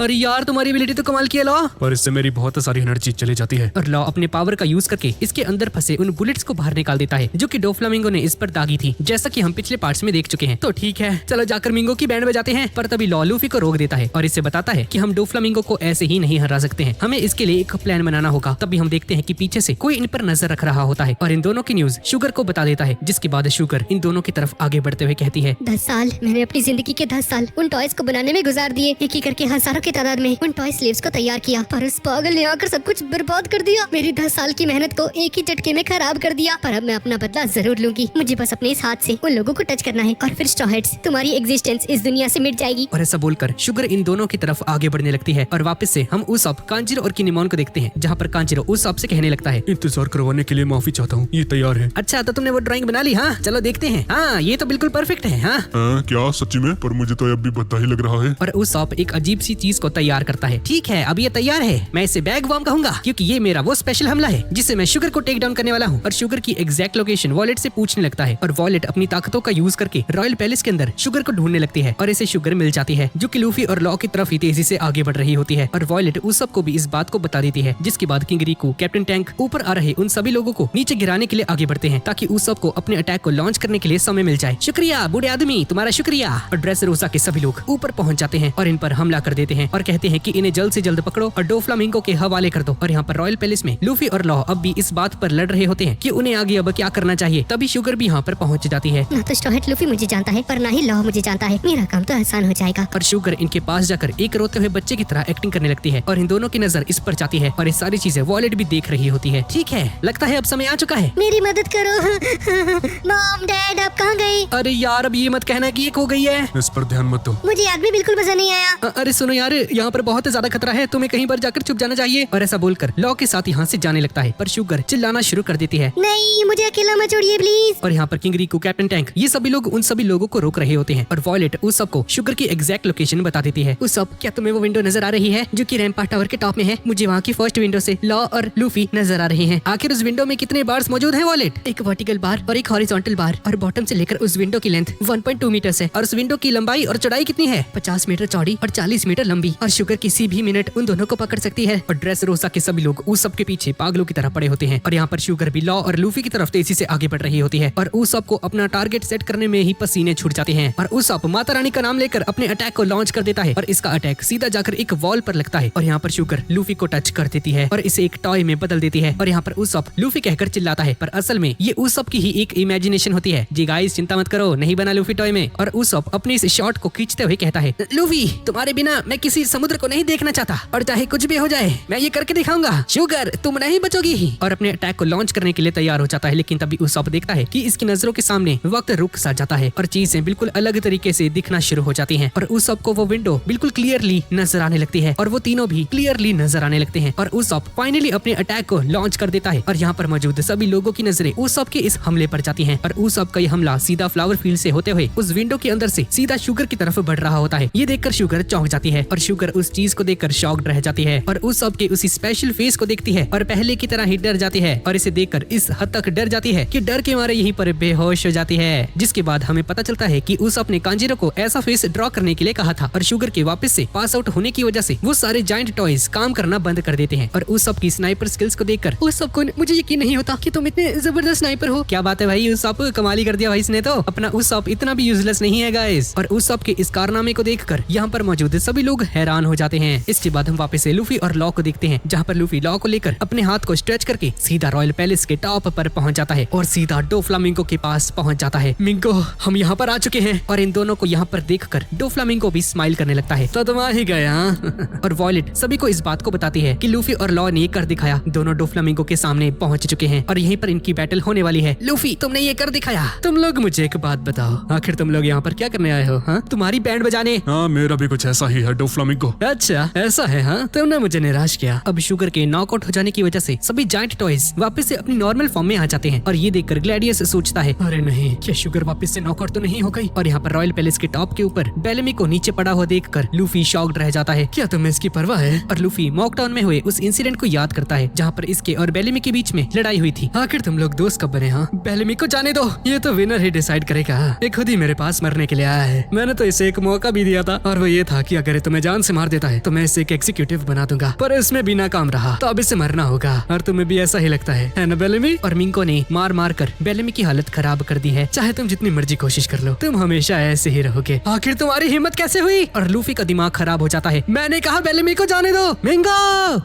अरे यार तुम्हारी एबिलिटी तो कमाल की है लॉ, पर इससे मेरी बहुत सारी एनर्जी चली जाती है। और लॉ अपने पावर का यूज करके इसके अंदर फंसे उन बुलेट्स को बाहर निकाल देता है जो कि डोफ्लामिंगो ने इस पर दागी थी, जैसा कि हम पिछले पार्ट्स में देख चुके हैं। तो ठीक है, चलो जाकर मिंगो की बैंड बजाते हैं। पर तभी लॉ लूफी को रोक देता है और इससे बताता है कि हम डोफ्लामिंगो को ऐसे ही नहीं हरा सकते हैं, हमें इसके लिए एक प्लान बनाना होगा। तभी हम देखते हैं कि पीछे से कोई इन पर नजर रख रहा होता है और इन दोनों की न्यूज शुगर को बता देता है, जिसके बाद शुगर इन दोनों की तरफ आगे बढ़ते हुए कहती है, 10 साल मैंने अपनी जिंदगी के 10 साल उन टॉयज को बनाने में गुजार दिए। एक ही करके हजारों की तादाद में उन टॉय स्लेव्स को तैयार किया, पर उस पागल ने आकर सब कुछ बर्बाद कर दिया। मेरी 10 साल की मेहनत को एक ही झटके में खराब कर दिया। पर अब मैं अपना बदला जरूर लूंगी। मुझे बस अपने इस हाथ से उन लोगों को टच करना है और फिर स्ट्रॉ हेड्स, तुम्हारी एग्जिस्टेंस इस दुनिया से मिट जाएगी। और ऐसा बोलकर शुगर इन दोनों की तरफ आगे बढ़ने लगती है और वापस से हम उस कांजिरो और किनेमोन को देखते हैं, जहाँ पर कांजिरो उस से कहने लगता है, इंतजार करवाने के लिए माफी चाहता हूँ, ये तैयार है। अच्छा तो तुमने वो ड्राइंग बना ली? हाँ चलो देखते हैं। हाँ ये तो बिल्कुल परफेक्ट है। हाँ क्या सच्ची में? पर मुझे तो अब भी बता ही लग रहा है। और उस एक अजीब सी चीज को तैयार करता है। ठीक है अब ये तैयार है, मैं इसे बैग वॉर्म कहूंगा क्योंकि ये मेरा वो स्पेशल हमला है जिससे मैं शुगर को टेक डाउन करने वाला हूँ। और शुगर की एग्जैक्ट लोकेशन वॉलेट से पूछने लगता है और वॉलेट अपनी ताकतों का यूज करके रॉयल पैलेस के अंदर शुगर को ढूंढने लगती है और इसे शुगर मिल जाती है, जो कि लूफी और लॉ की तरफ ही तेजी से आगे बढ़ रही होती है। और वॉलेट उस सब को भी इस बात को बता देती है, जिसके बाद किंग रिकू, कैप्टन टैंक ऊपर आ रहे उन सभी लोगों को नीचे गिराने के लिए आगे बढ़ते हैं ताकि उस सब को अपने अटैक को लॉन्च करने के लिए समय मिल जाए। शुक्रिया बूढ़े आदमी, तुम्हारा शुक्रिया। और ड्रेसरोसा के सभी लोग ऊपर पहुंच जाते हैं और इन पर हमला कर देते हैं और कहते हैं कि इन्हें जल्द से जल्द पकड़ो और डोफ्लामिंगो के हवाले कर दो। और यहाँ पर रॉयल पैलेस में लूफी और लॉ अब भी इस बात पर लड़ रहे होते हैं कि उन्हें आगे अब क्या करना चाहिए। तभी शुगर भी यहाँ पर पहुंच जाती है। ना तो स्ट्रॉ हेड लूफी मुझे जानता है, पर ना ही लॉ मुझे जानता है। मेरा काम तो आसान हो जाएगा। और शुगर इनके पास जाकर एक रोते हुए बच्चे की तरह एक्टिंग करने लगती है और इन दोनों की नजर इस पर जाती है और ये सारी चीजें वॉलेट भी देख रही होती है। ठीक है, लगता है अब समय आ चुका है, मेरी मदद करो। मॉम डैड आप कहाँ गए? अरे यार अब ये मत कहना कि एक हो गई है। इस पर ध्यान मत दो। मुझे आग में बिल्कुल मजा नहीं आया। अरे सुनो यार, यहाँ पर बहुत ज्यादा खतरा है, तुम्हें कहीं पर जाकर छुप जाना चाहिए। और ऐसा बोलकर लॉ के साथ यहाँ से जाने लगता है, पर शुगर चिल्लाना शुरू कर देती है, नहीं मुझे अकेला मत छोड़िए प्लीज। और यहाँ पर किंग रिकू, कैप्टन टैंक, ये सभी लोग उन सभी लोगों को रोक रहे होते हैं। और वॉलेट उस सबको शुगर की एग्जैक्ट लोकेशन बता देती है। उस सब, क्या तुम्हें वो विंडो नजर आ रही है जो कि रैम्पार्ट टावर के टॉप में है? मुझे वहाँ की फर्स्ट विंडो से लॉ और लूफी नजर आ रहे हैं। आखिर उस विंडो में कितने बार्स मौजूद हैं वॉलेट? एक वर्टिकल बार और एक हॉरिजॉन्टल बार, और बॉटम से लेकर उस विंडो की लेंथ 1.2 मीटर है। और उस विंडो की लंबाई और चौड़ाई कितनी है? 50 मीटर चौड़ी और 40 मीटर लंबी। और शुगर किसी भी मिनट उन दोनों को पकड़ सकती है। और ड्रेसरोसा के सभी लोग उस सब के पीछे पागलों की तरह पड़े होते हैं। और यहाँ पर शुगर भी लॉ और लूफी की तरफ तेजी से आगे बढ़ रही होती है और उस सब को अपना टारगेट सेट करने में ही पसीने छूट जाते हैं। और उस सब माता रानी का नाम लेकर अपने अटैक को लॉन्च कर देता है और इसका अटैक सीधा जाकर एक वॉल पर लगता है। और यहाँ पर शुगर लूफी को टच कर देती है और इसे एक टॉय में बदल देती है। और यहाँ पर उस सब लूफी कहकर चिल्लाता है, पर असल में ये उस सब की ही एक इमेजिनेशन होती है। जी गाइस चिंता मत करो, नहीं बना लूफी टॉय में। और उस सब अपने इस शॉट को खींचते हुए कहता है, लूफी तुम्हारे बिना मैं किसी समुद्र को नहीं देखना चाहता, और चाहे कुछ भी हो जाए मैं ये करके दिखाऊंगा। शुगर तुम नहीं बचोगी। और अपने अटैक को लॉन्च करने के लिए तैयार हो जाता है, लेकिन तभी उस सब देखता है कि इसकी नजरों के सामने वक्त रुक सा जाता है और चीजें बिल्कुल अलग तरीके से दिखना शुरू हो जाती हैं। और उस सब को वो विंडो बिल्कुल क्लियरली नजर आने लगती है और वो तीनों भी क्लियरली नजर आने लगते हैं। और उस सब फाइनली अपने अटैक को लॉन्च कर देता है और यहाँ पर मौजूद सभी लोगों की नजरें उस सब के इस हमले पर जाती हैं। और उस सब का ये हमला सीधा फ्लावर फील्ड से होते हुए उस विंडो के अंदर से सीधा शुगर की तरफ बढ़ रहा होता है। ये देखकर शुगर चौंक जाती है और शुगर उस चीज को देखकर शॉक्ड रह जाती है और उस सब के उसी स्पेशल फेस को देखती है और पहले की तरह ही डर जाती है। और इसे देखकर इस हद तक डर जाती है कि डर के मारे यहीं पर बेहोश हो जाती है। जिसके बाद हमें पता चलता है कि उस अपने कांजिरो को ऐसा फेस ड्रॉ करने के लिए कहा था और शुगर के वापस से पास आउट होने की वजह से वो सारे जायंट टॉयज काम करना बंद कर देते हैं। और उस सब की स्नाइपर स्किल्स को देखकर उस सब को मुझे यकीन नहीं होता कि तुम इतने जबरदस्त स्नाइपर हो। क्या बात है भाई, उस सब कमाली कर दिया भाई इसने तो। अपना उस सब इतना भी यूजलेस नहीं है गाइस। और उस सब के इस कारनामे को देखकर यहाँ पर मौजूद सभी लोग हैरान हो जाते हैं। इसके बाद हम वापस से लूफी और लॉ को देखते हैं, जहाँ पर लूफी लॉ को लेकर अपने हाथ को स्ट्रेच करके सीधा रॉयल पैलेस के टॉप पर पहुंच जाता है और सीधा डोफ्लामिंगो के पास पहुंच जाता है। मिंगो हम यहाँ पर आ चुके हैं। और इन दोनों को यहाँ पर देखकर डोफ्लामिंगो भी स्माइल करने लगता है, तो तुम आ ही गए हाँ। और वॉलेट सभी को इस बात को बताती है कि लूफी और लॉ ने ये कर दिखाया। दोनों डोफ्लामिंगो के सामने पहुंच चुके हैं और यहीं पर इनकी बैटल होने वाली है। लूफी तुमने ये कर दिखाया। तुम लोग मुझे एक बात बताओ, आखिर तुम लोग यहाँ पर क्या करने आए हो? हाँ तुम्हारी बैंड बजाने? हाँ मेरा भी कुछ ऐसा ही है डोफ्लामिंगो। अच्छा ऐसा है हाँ, तुमने मुझे निराश किया। अब शुगर के नॉकआउट हो जाने की वजह से सभी जायंट टॉयज वापस से अपनी नॉर्मल फॉर्म में आ जाते हैं और ये देखकर ग्लैडियस सोचता है, अरे नहीं क्या शुगर वापस से नॉकआउट तो नहीं हो गई? और यहाँ पर रॉयल पैलेस के टॉप के ऊपर बेलेमी को नीचे पड़ा हुआ देखकर लूफी शॉक्ड रह जाता है। क्या तुम्हें इसकी परवाह है? और लूफी मॉकडाउन में हुए उस इंसिडेंट को याद करता है जहाँ पर इसके और बेलेमी के बीच में लड़ाई हुई थी। आखिर तुम लोग दोस्त कब बने? हाँ बेलेमी को जाने दो, ये तो विनर ही डिसाइड डिसाइड करेगा? ये खुद ही मेरे पास मरने के लिए आया है। मैंने तो इसे एक मौका भी दिया था और वो ये था कि अगर तुम्हें जान से मार देता है तो मैं इसे एक एग्जीक्यूटिव बना दूंगा, पर इसमें भी नाकाम रहा, तो अब इसे मरना होगा। और तुम्हें भी ऐसा ही लगता है ना बेलेमी? और मिंको ने मार मार कर बेलेमी की हालत खराब कर दी है। चाहे तुम जितनी मर्जी कोशिश कर लो, तुम हमेशा ऐसे ही रहोगे। आखिर तुम्हारी हिम्मत कैसे हुई? और लूफी का दिमाग खराब हो जाता है। मैंने कहा बेलेमी को जाने दो, मिंको।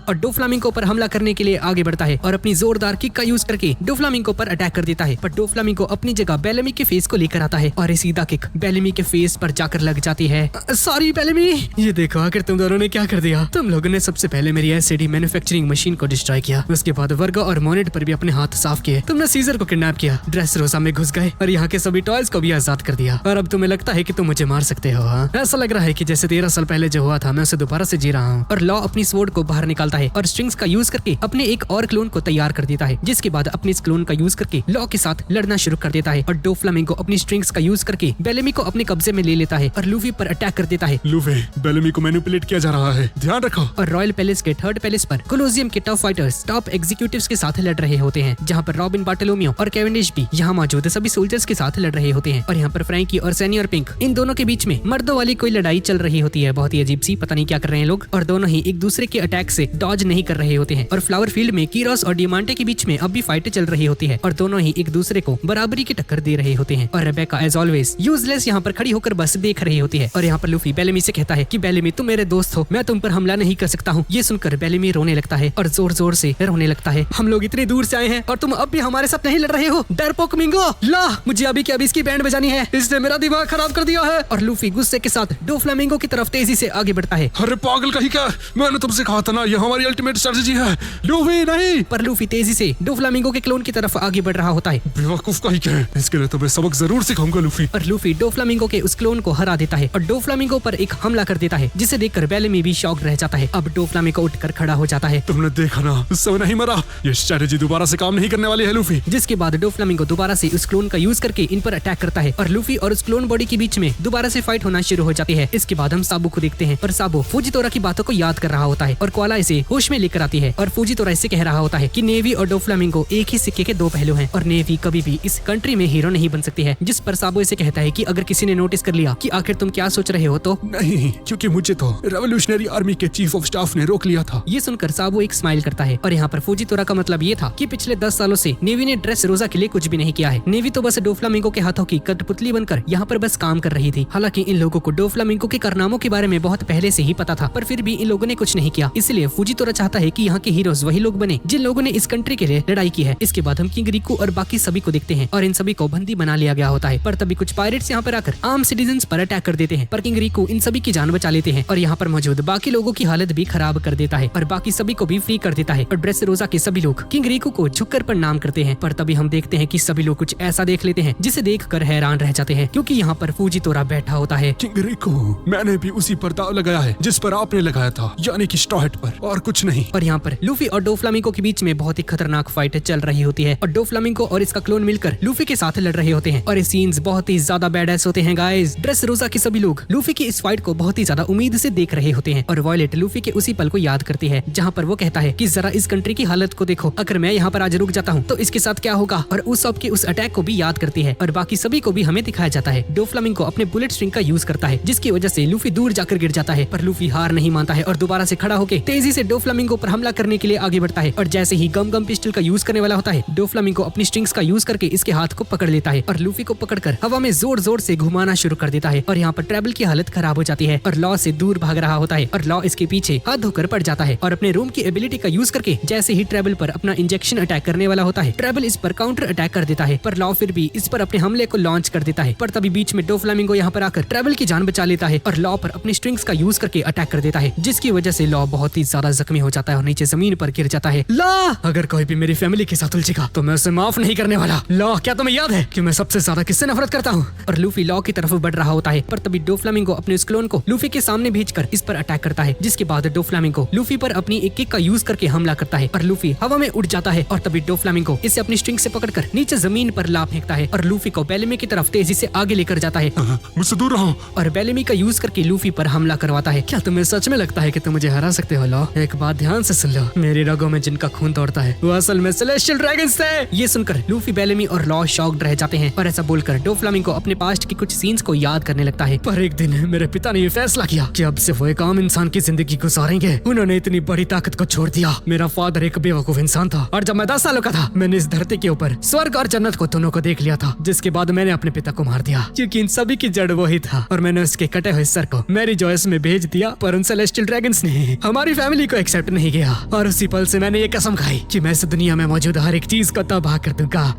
और डोफ्लामिंगो पर हमला करने के लिए आगे बढ़ता है और अपनी जोरदार किक का यूज करके डोफ्लामिंगो पर अटैक कर देता है। पर डोफ्लामिंगो अपनी जगह बेलेमी के फेस को लेकर आता है और सीधा किक बेलेमी के फेस पर जाकर लग जाती है। सॉरी बेलेमी। ये देखो आखिर तुम दोनों ने क्या कर दिया। तुम लोगों ने सबसे पहले मेरी एसिडी मैन्युफैक्चरिंग मशीन को डिस्ट्रॉय किया, उसके बाद वर्गो और मोनेट पर भी अपने हाथ साफ किए। तुमने सीजर को किडनैप किया, ड्रेस रोजा में घुस गए और यहाँ के सभी टॉयज को भी आजाद कर दिया। और अब तुम्हें लगता है कि तुम मुझे मार सकते हो? हाँ, ऐसा लग रहा है कि जैसे 13 साल पहले जो हुआ था मैं उसे दोबारा से जी रहा हूँ। और लॉ अपनी स्वॉर्ड को बाहर निकालता है और स्ट्रिंग्स का यूज करके अपने एक और क्लोन को तैयार कर देता है, जिसके बाद अपने इस क्लोन का यूज करके लॉ के साथ लड़ना शुरू कर देता है। और डोफ्लामिंगो अपनी स्ट्रिंग्स का यूज करके बेलेमी को अपने कब्जे में ले लेता है और लूफी पर अटैक कर देता है। लूफी, बेलेमी को मैनिपुलेट किया जा रहा है, ध्यान रखो। और रॉयल पैलेस के थर्ड पैलेस पर कोलोसियम के टफ फाइटर्स टॉप एग्जीक्यूटिव्स के साथ लड़ रहे होते हैं, जहाँ पर रॉबिन बार्टोलोमियो और कैवेंडिश भी यहाँ मौजूद सभी सोल्जर्स के साथ लड़ रहे होते हैं। और यहाँ पर फ्रैंकी और सैनी और पिंक, इन दोनों के बीच में मर्दों वाली कोई लड़ाई चल रही होती है, बहुत ही अजीब सी, पता नहीं क्या कर रहे हैं लोग। और दोनों ही एक दूसरे के अटैक से डॉज नहीं कर रहे होते हैं। और फ्लावर फील्ड में कीरोस और डिमांटे के बीच में अब भी फाइटें चल रही होती है और दोनों ही एक दूसरे को बराबरी की टक्कर दे रहे होते हैं। और रेबेका एज ऑलवेज यूजलेस यहाँ पर खड़ी होकर बस देख रही होती है। और यहाँ पर लूफी बेलेमी से कहता है कि बेलेमी तुम मेरे दोस्त हो, मैं तुम पर हमला नहीं कर सकता हूँ। ये सुनकर बेलेमी रोने लगता है और जोर जोर से रोने लगता है। हम लोग इतनी दूर से आए हैं और तुम अब भी हमारे साथ नहीं लड़ रहे हो, डरपोक मिंगो। ला, मुझे अभी के अभी इसकी बैंड बजानी है, इसने मेरा दिमाग खराब कर दिया है। और लूफी गुस्से के साथ डोफ्लामिंगो की तरफ तेजी से आगे बढ़ता है। अरे पागल कहीं का, मैंने तुमसे कहा था ना ये हमारी अल्टीमेट स्ट्रेटजी है। लूफी नहीं। पर लूफी तेजी से डोफ्लामिंगो के क्लोन की तरफ आगे बढ़ रहा होता है। बेवकूफ कहीं के, इसके लिए तुम्हें सबक जरूर सिखाऊंगा लूफी। और लूफी डोफ्लामिंगो के उस क्लोन को हरा देता है और डोफ्लामिंगो पर एक हमला कर देता है, जिसे देखकर बेलेमी भी शॉक रह जाता है। अब डोफ्लामिंगो उठकर खड़ा हो जाता है। तुमने देखा ना, उस समय नहीं मरा, ये स्ट्रेटजी दोबारा से काम नहीं करने वाली है लूफी। जिसके बाद डोफ्लामिंगो दोबारा से उस क्लोन का यूज करके इन पर अटैक करता है और लूफी और उस क्लोन बॉडी के बीच में दोबारा से फाइट होना शुरू हो जाती है। इसके बाद हम साबू को देखते हैं और साबू फूजितोरा की बातों को याद कर रहा होता है और कोआला इसे होश में लेकर आती है। और फूजितोरा इससे कह रहा होता है कि नेवी और डोफ्लामिंगो एक ही सिक्के के दो पहलू हैं और नेवी कभी भी इस कंट्री में हीरो नहीं बन सकती है। जिस पर साबू इसे कहता है कि अगर किसी ने नोटिस कर लिया कि आखिर तुम क्या सोच रहे हो तो नहीं, क्योंकि मुझे तो रेवोल्यूशनरी आर्मी के चीफ ऑफ स्टाफ ने रोक लिया था। ये सुनकर साबू एक स्माइल करता है। और यहाँ पर फूजितोरा का मतलब ये था कि पिछले 10 सालों से नेवी ने ड्रेस रोजा के लिए कुछ भी नहीं किया है। नेवी तो बस डोफ्लामिंगो के हाथों की कठपुतली बनकर यहाँ पर बस काम कर रही थी। हालांकि इन लोगों को डोफ्लामिंगो के कारनामों के बारे में बहुत पहले से ही पता था, पर फिर भी इन लोगों ने कुछ नहीं किया। इसलिए फूजितोरा चाहता है कि यहाँ के हीरोज वही लोग बने जिन लोगों ने इस कंट्री के लिए लड़ाई की है। इसके बाद हम किंग रिकू और बाकी सभी को देखते हैं और इन सभी को बंदी बना लिया गया होता है। पर तभी कुछ पायरेट्स यहाँ पर आकर आम सिटीजन्स पर अटैक कर देते हैं, पर किंग रिकू इन सभी की जान बचा लेते हैं और यहाँ पर मौजूद बाकी लोगों की हालत भी खराब कर देता है और बाकी सभी को भी फ्री कर देता है। और ड्रेस रोजा के सभी लोग किंग रिकू को झुककर प्रणाम करते हैं। पर तभी हम देखते हैं कि सभी लोग कुछ ऐसा देख लेते हैं जिसे देखकर हैरान रह जाते हैं, क्योंकि यहाँ पर फूजितोरा बैठा होता है। किंग रिकू, मैंने भी उसी पर दाव लगाया है जिस पर आपने लगाया था, यानी कि स्ट्रॉ हट पर, और कुछ नहीं। और यहाँ पर लूफी और डोफ्लामिंगो के बीच में बहुत ही खतरनाक फाइट चल रही होती है और डोफ्लामिंगो और इसका क्लोन मिलकर लूफी के साथ लड़ रहे होते हैं और ये सीन्स बहुत ही ज्यादा बैडएस होते हैं गाइस। ड्रेस रोजा के सभी लोग लूफी की इस फाइट को बहुत ही ज्यादा उम्मीद से देख रहे होते हैं और वॉयलेट लूफी के उसी पल को याद करती है जहाँ पर वो कहता है कि जरा इस कंट्री की हालत को देखो, अगर मैं यहाँ पर आज रुक जाता हूँ तो इसके साथ क्या होगा। और उस सब के उस अटैक को भी याद करती है और बाकी सभी को भी हमें दिखाया जाता है। डोफ्लामिंगो अपने बुलेट स्ट्रिंग का यूज करता है, जिसकी वजह से लूफी दूर जाकर गिर जाता है, पर लूफी हार नहीं मानता है और दोबारा से खड़ा होकर तेजी से डोफ्लामिंगो पर हमला करने के लिए आगे बढ़ता है। और जैसे ही गम पिस्टल का यूज करने वाला होता है, डोफ्लामिंगो अपनी स्ट्रिंग्स का यूज करके इसके हाथ को पकड़ लेता है और लूफी को पकड़कर हवा में जोर जोर से घुमाना शुरू कर देता है। और यहाँ पर ट्रेबल की हालत खराब हो जाती है और लॉ से दूर भाग रहा होता है और लॉ इसके पीछे हाथ धोकर पड़ जाता है और अपने रूम की एबिलिटी का यूज करके जैसे ही ट्रेबल पर अपना इंजेक्शन अटैक करने वाला होता है, ट्रेबल इस पर काउंटर अटैक कर देता है, पर लॉ फिर भी इस पर अपने हमले को लॉन्च कर देता है। पर तभी बीच में डोफ्लामिंगो यहाँ पर आकर ट्रेबल की जान बचा लेता है और लॉ पर अपनी स्ट्रिंग्स का यूज करके अटैक कर देता है, जिसकी वजह से लॉ बहुत ही ज्यादा जख्मी हो जाता है और नीचे जमीन पर गिर जाता है। लॉ, अगर कोई भी मेरी फैमिली के साथ उलझेगा तो मैं उसे माफ नहीं करने वाला। लॉ, क्या तुम्हें याद है कि मैं सबसे ज्यादा किससे नफरत करता हूँ? और लूफी लॉ की तरफ बढ़ रहा होता है, पर तभी डोफ्लामिंगो अपने उस क्लोन को लूफी के सामने भेजकर इस पर अटैक करता है, जिसके बाद डोफ्लामिंगो लूफी पर अपनी एक किक का यूज करके हमला करता है और लूफी हवा में उड़ जाता है। और तभी डोफ्लामिंगो इसे अपनी स्ट्रिंग से पकड़कर नीचे जमीन पर ला फेंकता है और लूफी को बेलेमी की तरफ तेजी से आगे लेकर जाता है मुझसे दूर रहो और बेलेमी का यूज करके लूफी पर हमला करवाता है। क्या तुम्हें सच में लगता है कि तुम मुझे हरा सकते हो लॉ? एक बात ध्यान से सुन लो, मेरी रगों में जिनका खून दौड़ता है वो असल में सेलेस्टियल ड्रैगन्स थे। ये सुनकर लूफी, बेलेमी और लॉ शॉक्ड रह जाते हैं और ऐसा बोलकर डोफ्लामिंगो अपने पास्ट के कुछ सीन्स को याद करने लगता है। पर एक दिन मेरे पिता ने ये फैसला किया कि अब से वो एक आम इंसान की जिंदगी गुजारेंगे। उन्होंने इतनी बड़ी ताकत को छोड़ दिया। मेरा फादर एक बेवकूफ इंसान था और जब मैं 10 सालों का था मैंने इस धरती के ऊपर स्वर्ग और जन्नत को दोनों को देख लिया था, जिसके बाद मैंने अपने पिता को मार दिया क्योंकि इन सभी की जड़ वो ही था और मैंने उसके कटे हुए सर को मैरी जॉयस में भेज दिया। पर उन सेलेस्टियल ड्रैगन्स ने हमारी फैमिली को एक्सेप्ट नहीं किया और उसी पल से मैंने ये कसम खाई कि मैं इस दुनिया में मौजूद हर एक चीज को तबाह कर दूंगा।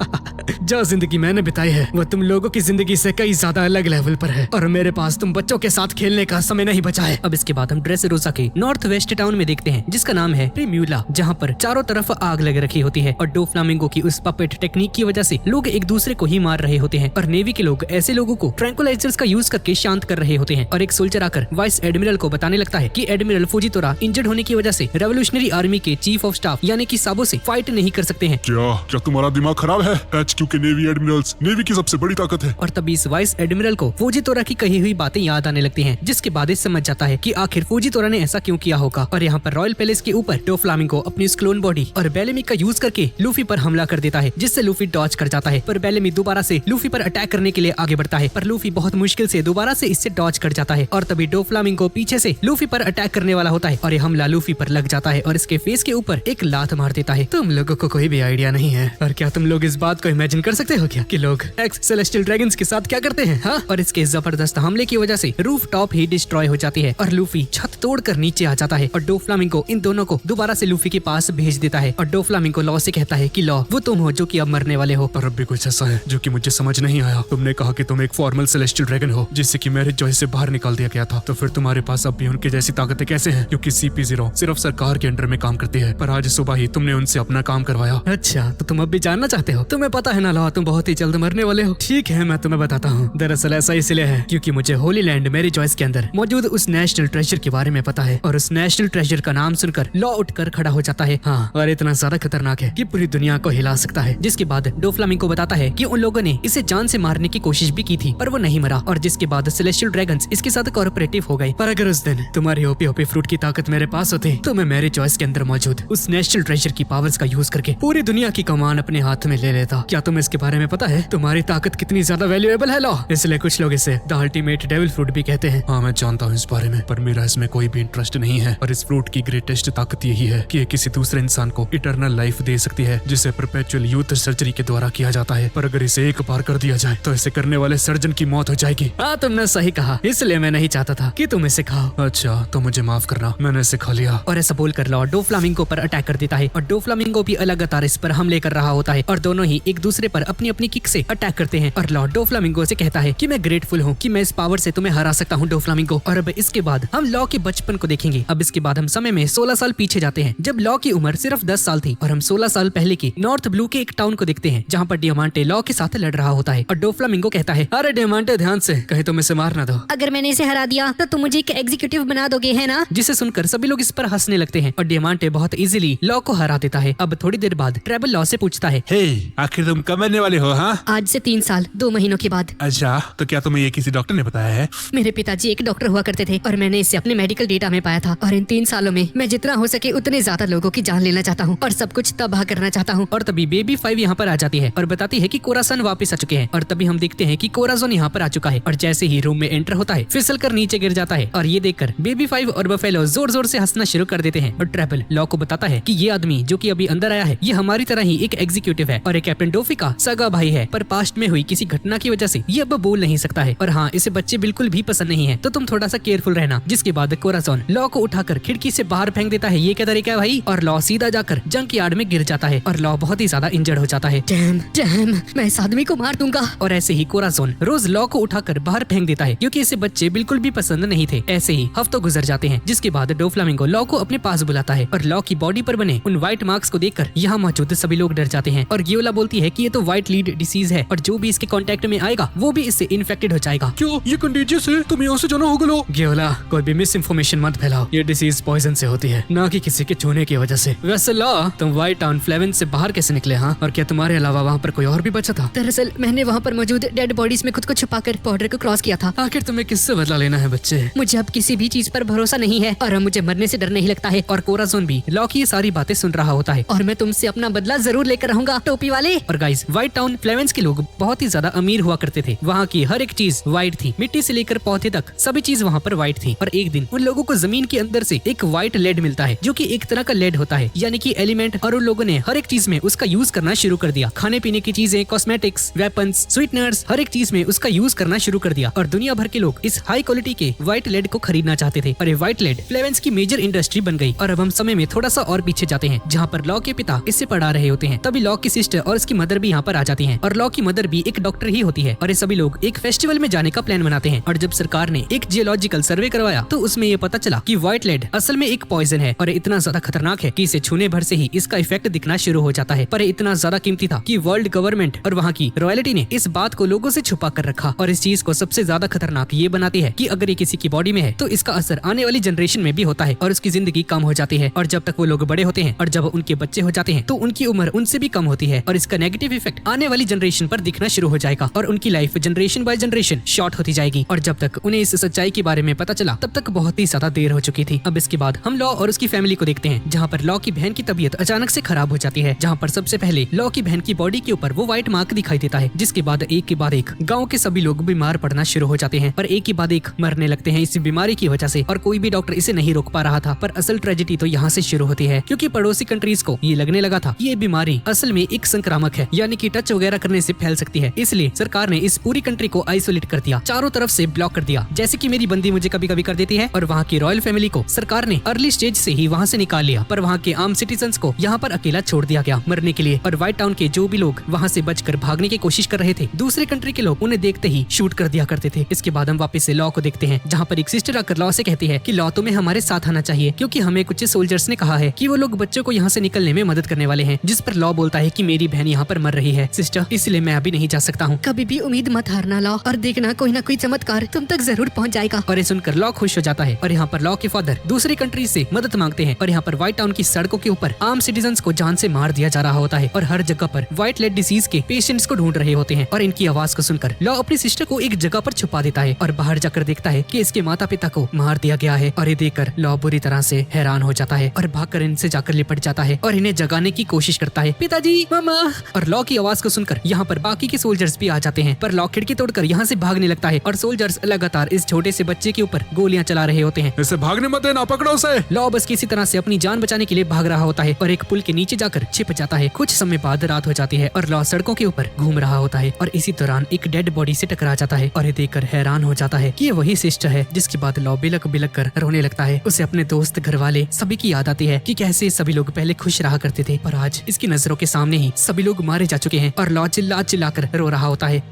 जो जिंदगी मैंने बिताई है वो तुम लोगों की जिंदगी से कई ज्यादा अलग लेवल पर है और मेरे पास तुम बच्चों के साथ खेलने का समय नहीं बचा है। अब इसके बाद हम ड्रेसरोसा के नॉर्थ वेस्ट टाउन में देखते हैं जिसका नाम है प्रीम्यूला, जहाँ पर चारों तरफ आग लग रखी होती है और डोफ्लामिंगो की उस पपेट टेक्निक की वजह से लोग एक दूसरे को ही मार रहे होते हैं और नेवी के लोग ऐसे लोगों को ट्रैंकुलाइजर्स का यूज करके शांत कर रहे होते हैं। और एक सोल्जर आकर वाइस एडमिरल को बताने लगता है कि एडमिरल फुजितोरा इंजर्ड होने की वजह से रेवोल्यूशनरी आर्मी के चीफ ऑफ स्टाफ यानी कि साबो से फाइट नहीं कर सकते हैं। क्या तुम्हारा दिमाग खराब है? HQ के नेवी एडमिरल्स नेवी की सबसे बड़ी ताकत है। और तभी इस वाइस एडमिरल को फुजितोरा की कही हुई बातें याद आने लगती हैं, जिसके बाद इस समझ जाता है कि आखिर फुजितोरा ने ऐसा क्यों किया होगा। और यहाँ पर रॉयल पैलेस के ऊपर डोफ्लामिंगो अपनी उस क्लोन बॉडी और बेलेमी का यूज करके लूफी पर हमला कर देता है, जिससे लूफी डॉज कर जाता है। पर बेलेमी दोबारा से लूफी पर अटैक करने के लिए आगे बढ़ता है, पर लूफी बहुत मुश्किल से दोबारा से इससे डॉज कर जाता है। और तभी डोफ्लामिंगो पीछे से लूफी पर अटैक करने वाला होता है और ये हमला लूफी पर लग जाता है और इसके फेस के ऊपर एक लात मार देता है। तुम लोगों को कोई भी आइडिया नहीं है और क्या तुम लोग इस बात को इमेजिन कर सकते हो क्या कि लोग एक्स सेलेस्टियल ड्रैगन्स के साथ क्या करते हैं? हाँ, और इसके जबरदस्त हमले की वजह से रूफ टॉप ही डिस्ट्रॉय हो जाती है और लूफी छत तोड़कर नीचे आ जाता है और डोफ्लामिंगो इन दोनों को दोबारा से लूफी के पास भेज देता है। और डोफ्लामिंगो लॉ से कहता है कि लॉ वो तुम हो जो कि अब मरने वाले हो। पर अब भी कुछ ऐसा है जो कि मुझे समझ नहीं आया। तुमने कहा कि तुम एक फॉर्मल सेलेस्टियल ड्रैगन हो जिससे कि मैरी जॉयस से बाहर निकाल दिया गया था, तो फिर तुम्हारे पास अब भी उनके जैसी ताकतें कैसे हैं? क्योंकि CP0 सिर्फ सरकार के अंडर में काम करती है, पर आज सुबह ही तुमने उनसे अपना काम करवाया। अच्छा, तो तुम अब भी जानना चाहते हो? तुम्हें पता है ना लॉ, तुम बहुत ही जल्द मरने वाले हो। ठीक है, मैं तुम्हें बताता हूँ। दरअसल ऐसा इसलिए है क्योंकि मुझे होली लैंड मैरी जॉयस के अंदर मौजूद उस नेशनल ट्रेजर के बारे में पता है और उस नेशनल ट्रेजर का नाम सुनकर लॉ उठकर खड़ा हो जाता है। हाँ, और इतना ज्यादा खतरनाक है कि पूरी दुनिया को हिला सकता है। जिसके बाद डोफ्लामिंगो बताता है कि उन लोगों ने इसे जान से मारने की कोशिश भी की थी पर वो नहीं मरा, और जिसके बाद सेलेस्टियल ड्रैगन्स इसके साथ कोऑपरेटिव हो गए। पर अगर उस दिन तुम्हारी ओपी फ्रूट की ताकत मेरे पास होती तो मैं मैरी जॉयस के अंदर मौजूद उस नेशनल ट्रेजर की पावर्स का यूज करके पूरी दुनिया की कमान अपने हाथ में ले लेता। क्या तुम्हें इसके बारे में पता है? तुम्हारी ताकत कितनी ज्यादा वैल्यूएबल है लॉ, इसलिए कुछ लोग इसे द अल्टीमेट डेविल फ्रूट भी कहते हैं। हाँ, मैं जानता हूँ इस बारे में, पर मेरा इसमें कोई भी इंटरेस्ट नहीं है। और इस फ्रूट की ग्रेटेस्ट ताकत यही है कि ये किसी दूसरे इंसान को इटर्नल लाइफ दे सकती है, जिसे परपेचुअल यूथ सर्जरी के द्वारा किया जाता है। पर अगर इसे एक बार कर दिया जाए तो इसे करने वाले सर्जन की मौत हो जाएगी। हाँ, तुमने सही कहा, इसलिए मैं नहीं चाहता था कि तुम इसे खाओ। अच्छा, तो मुझे माफ करना, मैंने इसे खा लिया। और ऐसा बोलकर लॉ डोफ्लामिंगो पर अटैक कर देता है और डोफ्लामिंगो भी लगातार इस पर हमले कर रहा होता है और दोनों ही एक दूसरे पर अपनी अपनी किक से अटैक करते हैं। और लॉ डोफ्लामिंगो से कहता है कि मैं ग्रेटफुल हूँ कि मैं इस पावर से तुम्हें हरा सकता हूँ डोफ्लामिंगो। और अब इसके बाद हम लॉ के बचपन को देखेंगे। अब इसके बाद हम समय में 16 साल पीछे जाते हैं जब लॉ की उम्र सिर्फ 10 साल थी और हम 16 साल पहले की नॉर्थ ब्लू के एक टाउन को देखते हैं जहाँ पर डियामांटे लॉ के साथ लड़ रहा होता है। और डोफ्लामिंगो कहता है, अरे डियामांटे ध्यान से, कहीं तुम इसे मार ना दो। अगर मैंने इसे हरा दिया तो तुम मुझे एक एग्जीक्यूटिव बना दोगे, है ना? जिसे सुनकर सभी लोग इस पर हंसने लगते हैं और डियामांटे बहुत इजीली लॉ को हरा देता है। अब थोड़ी देर बाद ट्रेबल लॉ से पूछता है, हे, आखिर तुम कब मरने वाले हो? हाँ, आज से 3 साल 2 महीनों के बाद। अच्छा, तो क्या तुम्हें ये किसी डॉक्टर ने बताया है? मेरे पिताजी एक डॉक्टर हुआ करते थे और मैंने इसे अपने मेडिकल डेटा में पाया था और इन 3 सालों में मैं जितना हो सके उतने ज्यादा लोगों की जान लेना चाहता हूँ और सब कुछ तबाह करना चाहता हूँ। और तभी बेबी 5 यहाँ पर आ जाती है और बताती है कि कोरासन वापस आ चुके हैं। और तभी हम देखते हैं कि कोराजोन यहाँ पर आ चुका है और जैसे ही रूम में एंटर होता है फिसल कर नीचे गिर जाता है। और ये देखकर बेबी 5 और बफेलो जोर जोर से हंसना शुरू कर देते हैं। और ट्रेबल लॉ को बताता है कि ये आदमी जो कि अभी अंदर आया है ये हमारी तरह ही एक एग्जीक्यूटिव है और एक कैप्टन डोफी का सगा भाई है, पर पास्ट में हुई किसी घटना की वजह से ये अब बोल नहीं सकता है। और हाँ, इसे बच्चे बिल्कुल भी पसंद नहीं है, तो तुम थोड़ा सा केयरफुल रहना। जिसके बाद कोराजोन लॉ को उठाकर खिड़की से बाहर फेंक देता है। ये क्या तरीका है भाई? और लॉ सीधा जाकर जंक यार्ड में गिर जाता है और लॉ बहुत ही ज्यादा इंजर्ड हो जाता है। डैम, मैं इस आदमी को मार दूंगा। और ऐसे ही कोराजोन रोज लॉ को उठाकर बाहर फेंक देता है क्योंकि इसे बच्चे बिल्कुल भी पसंद नहीं थे। ऐसे ही हफ्तों गुजर जाते हैं जिसके बाद डोफ्लामिंगो लॉ को अपने पास बुलाता है और लॉ की बॉडी पर बने उन व्हाइट मार्क्स को देखकर यहाँ मौजूद सभी लोग डर जाते हैं। और गियोला बोलती है कि ये तो व्हाइट लीड डिसीज है और जो भी इसके कांटेक्ट में आएगा वो भी इससे इन्फेक्टेड हो जाएगा। क्यों? ये कंटेजियस है, तुम यहाँ से जाना होगा। लो गियोला, कोई भी मिस इन्फॉर्मेशन मत फैलाओ। ये डिसीज पॉइजन से होती है, ना कि किसी के छूने की वजह से। वैसे लॉ, तुम व्हाइट टाउन फ्लेवन से बाहर कैसे निकले? हाँ, और क्या तुम्हारे अलावा वहाँ पर कोई और भी बचा था? दरअसल मैंने वहाँ पर मौजूद डेड बॉडीज में खुद को छुपाकर बॉर्डर को क्रॉस किया था। आखिर तुम्हें किससे बदला लेना है बच्चे? मुझे अब किसी भी चीज पर भरोसा नहीं है और अब मुझे मरने से डर नहीं लगता है। और कोराजोन भी लॉ की ये सारी बातें सुन रहा होता है। और मैं तुमसे अपना बदला जरूर लेकर रहूंगा टोपी वाले। और गाइस, व्हाइट टाउन फ्लेवेंस के लोग बहुत ही ज्यादा अमीर हुआ करते थे। वहाँ की हर एक चीज व्हाइट थी, मिट्टी से लेकर पौधे तक सभी चीज वहाँ पर व्हाइट थी। और एक दिन उन लोगों को जमीन के अंदर से एक व्हाइट लेड मिलता है, जो कि एक तरह का लेड होता है, यानी कि एलिमेंट। और उन लोगों ने हर एक चीज में उसका यूज करना शुरू कर दिया। खाने पीने की चीजें, कॉस्मेटिक्स, वेपन्स, स्वीटनर्स, हर एक चीज में उसका यूज करना शुरू कर दिया। और दुनिया भर के लोग इस हाई क्वालिटी के व्हाइट लेड को खरीदना चाहते थे। और ये व्हाइट लेड फ्लेवेंस की मेजर इंडस्ट्री बन गई। और अब हम समय में थोड़ा सा और पीछे जाते हैं, जहाँ पर लॉ के पिता इससे पढ़ा रहे होते हैं। तभी लॉ की सिस्टर और उसकी मदर भी यहाँ पर आ जाती हैं। और लॉ की मदर भी एक डॉक्टर ही होती है। और ये सभी लोग एक फेस्टिवल में जाने का प्लान बनाते हैं। और जब सरकार ने एक जियोलॉजिकल सर्वे करवाया तो उसमें ये पता चला कि व्हाइट लेड असल में एक पॉइजन है और इतना ज्यादा खतरनाक है कि इसे छूने भर से ही इसका इफेक्ट दिखना शुरू हो जाता है। पर इतना ज्यादा कीमती था कि वर्ल्ड गवर्नमेंट और वहाँ की रॉयल्टी ने इस बात को लोगों से छुपा कर रखा। और इस चीज को सबसे ज्यादा खतरनाक ये बनाती है कि अगर ये किसी की बॉडी में है तो इसका असर आने वाली जनरेशन में भी होता है और उसकी जिंदगी कम हो जाती है। और जब तक वो लोग बड़े होते हैं और जब उनके बच्चे हो जाते हैं तो उनकी उम्र उनसे भी कम होती है। और इसका नेगेटिव इफेक्ट आने वाली जनरेशन पर दिखना शुरू हो जाएगा और उनकी life generation by generation short होती जाएगी। और जब तक उन्हें इस सच्चाई के बारे में पता चला तब तक बहुत ही ज्यादा देर हो चुकी थी। अब इसके बाद हम लॉ और उसकी फैमिली को देखते हैं, जहाँ पर लॉ की बहन की तबीयत अचानक से खराब हो जाती है। जहाँ पर सबसे पहले लॉ की बहन की बॉडी के ऊपर वो व्हाइट मार्क दिखाई देता है, जिसके बाद एक के बाद एक गाँव के सभी लोग बीमार पड़ना शुरू हो जाते हैं और एक के बाद एक मरने लगते हैं इस बीमारी की वजह से। और कोई भी डॉक्टर इसे नहीं रोक पा रहा था। पर असल ट्रेजेडी तो यहाँ से शुरू होती है, क्योंकि पड़ोसी कंट्रीज को ये लगने लगा था ये बीमारी असल में एक संक्रामक है, यानी कि टच वगैरह करने से फैल सकती है। इसलिए सरकार ने इस पूरी कंट्री को आइसोलेट कर दिया, चारों तरफ से ब्लॉक कर दिया, जैसे कि मेरी बंदी मुझे कभी कभी कर देती है। और वहाँ की रॉयल फैमिली को सरकार ने अर्ली स्टेज से ही वहाँ से निकाल लिया। पर वहाँ के आम सिटीजन्स को यहाँ पर अकेला छोड़ दिया गया मरने के लिए। और व्हाइट टाउन के जो भी लोग वहाँ से बचकर भागने की कोशिश कर रहे थे, दूसरे कंट्री के लोग उन्हें देखते ही शूट कर दिया करते थे। इसके बाद हम वापस से लॉ को देखते हैं, जहाँ पर एक सिस्टर आकर लॉ से कहती है कि लॉ तुम्हें हमारे साथ आना चाहिए, क्योंकि हमें कुछ सोल्जर्स ने कहा है कि वो लोग बच्चों को यहाँ से निकलने में मदद करने वाले हैं। जिस पर लॉ बोलता है कि मेरी बहन यहाँ पर मर रही है सिस्टर, इसलिए मैं अभी नहीं जा सकता हूँ। कभी भी उम्मीद मत हारना लॉ, और देखना कोई ना कोई चमत्कार तुम तक जरूर पहुँच जाएगा। और ये सुनकर लॉ खुश हो जाता है। और यहाँ पर लॉ के फादर दूसरी कंट्री से मदद मांगते हैं। और यहाँ पर व्हाइट टाउन की सड़कों के ऊपर आम सिटीजन्स को जान से मार दिया जा रहा होता है। और हर जगह पर व्हाइट लेड डिसीज के पेशेंट्स को ढूंढ रहे होते हैं। और इनकी आवाज को सुनकर लॉ अपनी सिस्टर को एक जगह पर छुपा देता है और बाहर जाकर देखता है कि इसके माता पिता को मार दिया गया है। और ये देखकर लॉ बुरी तरह से हैरान हो जाता है और भागकर इनसे जाकर लिपट जाता है और इन्हें जगाने की कोशिश करता है, पिताजी, मामा। और लॉ की आवाज को सुनकर यहाँ पर बाकी के सोल्जर्स भी आ जाते हैं। पर लॉ खिड़की तोड़कर यहाँ से भागने लगता है और सोल्जर्स लगातार इस छोटे से बच्चे के ऊपर गोलियां चला रहे होते हैं। इसे भागने मत देना, पकड़ो उसे। लॉ बस किसी तरह से अपनी जान बचाने के लिए भाग रहा होता है और एक पुल के नीचे जाकर छिप जाता है। कुछ समय बाद रात हो जाती है और लॉ सड़कों के ऊपर घूम रहा होता है और इसी दौरान एक डेड बॉडी से टकरा जाता है और ये देखकर हैरान हो जाता है कि ये वही सिस्टर है। जिसके बाद लॉ बिलक बिलक कर रोने लगता है। उसे अपने दोस्त, घर वाले सभी की याद आती है कि कैसे सभी लोग पहले खुश रहा करते थे, पर आज इसकी नजरों के सामने ही सभी लोग मारे जा चुके हैं। और लॉ चिल्ला चिल्ला कर रो रहा होता है।